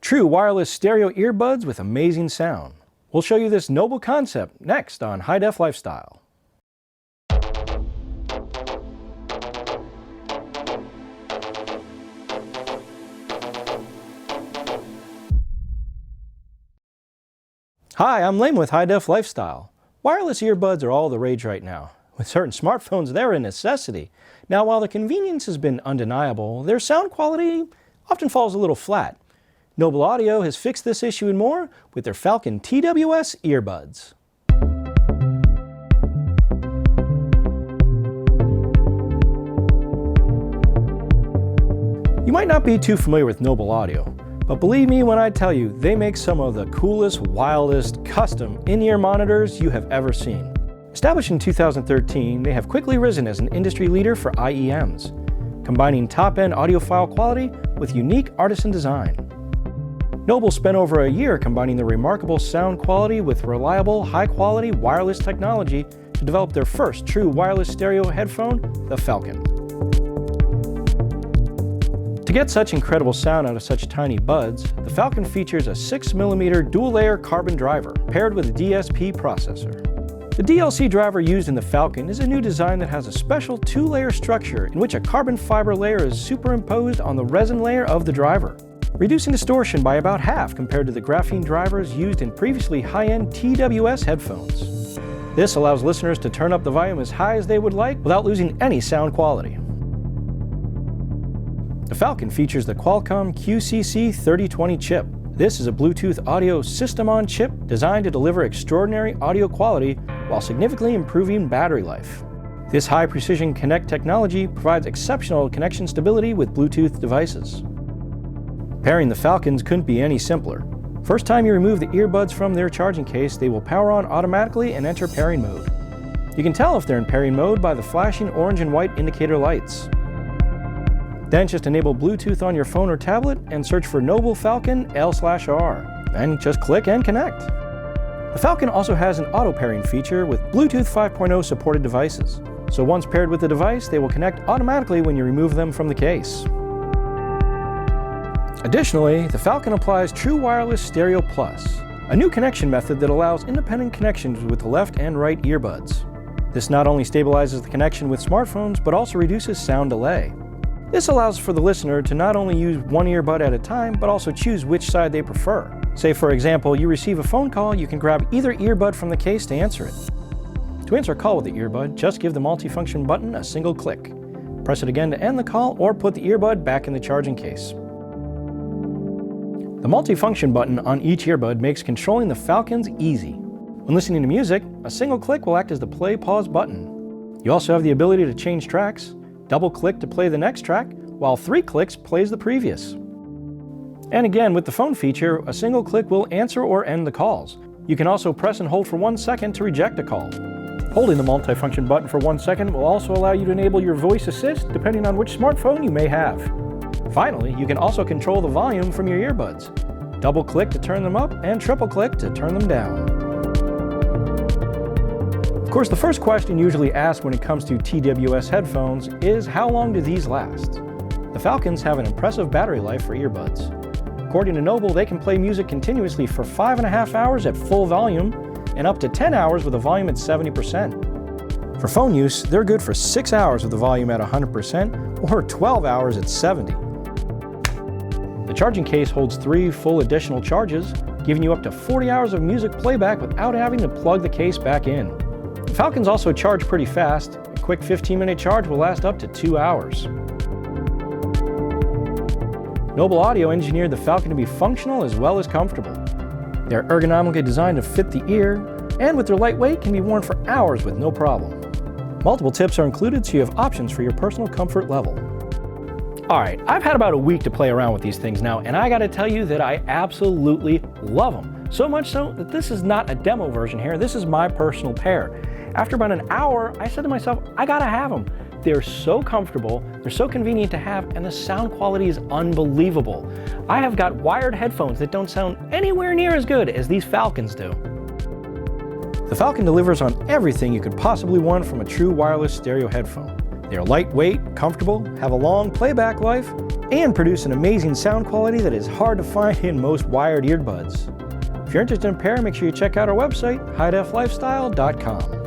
True wireless stereo earbuds with amazing sound. We'll show you this noble concept next on HiDEF Lifestyle. Hi, I'm Lane with HiDEF Lifestyle. Wireless earbuds are all the rage right now. With certain smartphones, they're a necessity. Now, while the convenience has been undeniable, their sound quality often falls a little flat. Noble Audio has fixed this issue and more with their Falcon TWS earbuds. You might not be too familiar with Noble Audio, but believe me when I tell you, they make some of the coolest, wildest, custom in-ear monitors you have ever seen. Established in 2013, they have quickly risen as an industry leader for IEMs, combining top-end audiophile quality with unique artisan design. Noble spent over a year combining the remarkable sound quality with reliable, high-quality wireless technology to develop their first true wireless stereo headphone, the Falcon. To get such incredible sound out of such tiny buds, the Falcon features a 6mm dual-layer carbon driver paired with a DSP processor. The DLC driver used in the Falcon is a new design that has a special two-layer structure in which a carbon fiber layer is superimposed on the resin layer of the driver, reducing distortion by about half compared to the graphene drivers used in previously high-end TWS headphones. This allows listeners to turn up the volume as high as they would like without losing any sound quality. The Falcon features the Qualcomm QCC3020 chip. This is a Bluetooth audio system-on-chip designed to deliver extraordinary audio quality while significantly improving battery life. This high-precision Connect technology provides exceptional connection stability with Bluetooth devices. Pairing the Falcons couldn't be any simpler. First time you remove the earbuds from their charging case, they will power on automatically and enter pairing mode. You can tell if they're in pairing mode by the flashing orange and white indicator lights. Then just enable Bluetooth on your phone or tablet and search for Noble Falcon L/R, and just click and connect. The Falcon also has an auto pairing feature with Bluetooth 5.0 supported devices. So once paired with the device, they will connect automatically when you remove them from the case. Additionally, the Falcon applies True Wireless Stereo Plus, a new connection method that allows independent connections with the left and right earbuds. This not only stabilizes the connection with smartphones, but also reduces sound delay. This allows for the listener to not only use one earbud at a time, but also choose which side they prefer. Say, for example, you receive a phone call, you can grab either earbud from the case to answer it. To answer a call with the earbud, just give the multifunction button a single click. Press it again to end the call or put the earbud back in the charging case. The multifunction button on each earbud makes controlling the Falcons easy. When listening to music, a single click will act as the play-pause button. You also have the ability to change tracks. Double-click to play the next track, while 3 clicks plays the previous. And again, with the phone feature, a single click will answer or end the calls. You can also press and hold for 1 second to reject a call. Holding the multifunction button for 1 second will also allow you to enable your voice assist depending on which smartphone you may have. Finally, you can also control the volume from your earbuds. Double-click to turn them up and triple-click to turn them down. Of course, the first question usually asked when it comes to TWS headphones is how long do these last? The Falcons have an impressive battery life for earbuds. According to Noble, they can play music continuously for 5.5 hours at full volume and up to 10 hours with a volume at 70%. For phone use, they're good for 6 hours with the volume at 100% or 12 hours at 70%. The charging case holds 3 full additional charges, giving you up to 40 hours of music playback without having to plug the case back in. The Falcons also charge pretty fast. A quick 15-minute charge will last up to 2 hours. Noble Audio engineered the Falcon to be functional as well as comfortable. They're ergonomically designed to fit the ear, and with their lightweight can be worn for hours with no problem. Multiple tips are included so you have options for your personal comfort level. Alright, I've had about a week to play around with these things now, and I gotta tell you that I absolutely love them. So much so that this is not a demo version here, this is my personal pair. After about an hour, I said to myself, I gotta have them. They're so comfortable, they're so convenient to have, and the sound quality is unbelievable. I have got wired headphones that don't sound anywhere near as good as these Falcons do. The Falcon delivers on everything you could possibly want from a true wireless stereo headphone. They are lightweight, comfortable, have a long playback life, and produce an amazing sound quality that is hard to find in most wired earbuds. If you're interested in a pair, make sure you check out our website, HiDEFlifestyle.com.